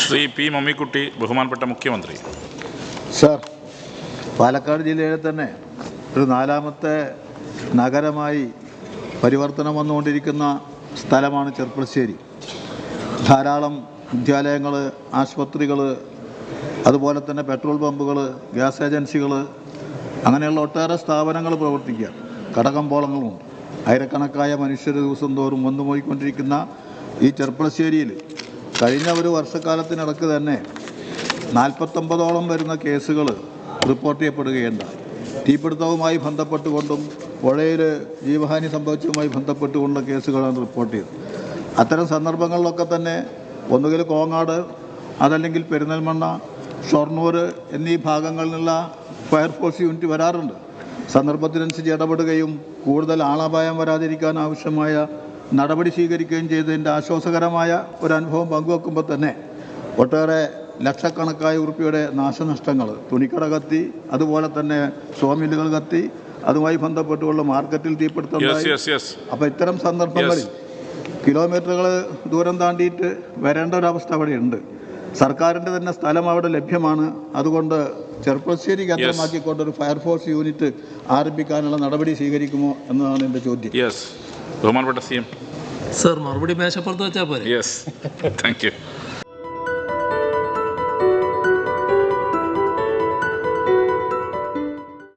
Shri P Mammikutty, ബഹുമാനപ്പെട്ട മുഖ്യമന്ത്രി. Sir, Palakkad ജില്ലയിലെ തന്നെ ഒരു നാലാമത്തെ നഗരമായി പരിവർത്തനം വന്നുകൊണ്ടിരിക്കുന്ന സ്ഥലമാണ് ചെർപ്പളശ്ശേരി. ധാരാളം വിദ്യാലയങ്ങൾ, ആശുപത്രികൾ, അതുപോലെ തന്നെ പെട്രോൾ പമ്പുകൾ, ഗ്യാസ് ഏജൻസികൾ, അങ്ങനെയുള്ള ഒട്ടേറെ സ്ഥാപനങ്ങൾ പ്രവർത്തിക്കുക. കടകമ്പോളങ്ങളുമുണ്ട്. ആയിരക്കണക്കായ മനുഷ്യർ ദിവസം തോറും വന്നുപോയിക്കൊണ്ടിരിക്കുന്ന ഈ ചെർപ്പളശ്ശേരിയിൽ കഴിഞ്ഞ ഒരു വർഷക്കാലത്തിനിടക്ക് തന്നെ 49ഓളം വരുന്ന കേസുകൾ റിപ്പോർട്ട് ചെയ്യപ്പെടുകയുണ്ടായി. തീപിടുത്തവുമായി ബന്ധപ്പെട്ടുകൊണ്ടും പുഴയിൽ ജീവഹാനി സംഭവിച്ചതുമായി ബന്ധപ്പെട്ടുകൊണ്ടുള്ള കേസുകളാണ് റിപ്പോർട്ട് ചെയ്തത്. അത്തരം സന്ദർഭങ്ങളിലൊക്കെ തന്നെ ഒന്നുകിൽ കോങ്ങാട്, അതല്ലെങ്കിൽ പെരിന്തൽമണ്ണ, ഷൊർണൂർ എന്നീ ഭാഗങ്ങളിൽ നിന്നുള്ള ഫയർഫോഴ്സ് യൂണിറ്റ് വരാറുണ്ട്. സന്ദർഭത്തിനനുസരിച്ച് ഇടപെടുകയും കൂടുതൽ ആളപായം വരാതിരിക്കാൻ ആവശ്യമായ നടപടി സ്വീകരിക്കുകയും ചെയ്തതിൻ്റെ ആശ്വാസകരമായ ഒരു അനുഭവം പങ്കുവെക്കുമ്പോൾ തന്നെ ഒട്ടേറെ ലക്ഷക്കണക്കായ ഉറുപ്പിയുടെ നാശനഷ്ടങ്ങൾ, തുണിക്കട കത്തി, അതുപോലെ തന്നെ സോമില്ലുകൾ കത്തി, അതുമായി ബന്ധപ്പെട്ടുള്ള മാർക്കറ്റിൽ തീപിടുത്തമുണ്ടായി. അപ്പോൾ ഇത്തരം സന്ദർഭങ്ങളിൽ കിലോമീറ്ററുകൾ ദൂരം താണ്ടിയിട്ട് വരേണ്ട ഒരവസ്ഥ അവിടെയുണ്ട്. സർക്കാരിൻ്റെ തന്നെ സ്ഥലം അവിടെ ലഭ്യമാണ്. അതുകൊണ്ട് ചെർപ്പളശ്ശേരി കേന്ദ്രമാക്കിക്കൊണ്ടൊരു ഫയർഫോഴ്സ് യൂണിറ്റ് ആരംഭിക്കാനുള്ള നടപടി സ്വീകരിക്കുമോ എന്നതാണ് എൻ്റെ ചോദ്യം. ബഹുമാനപ്പെട്ട CM. സർ, മറുപടി മേശപ്പുറത്ത് വെച്ചാൽ പോരെ? Thank you.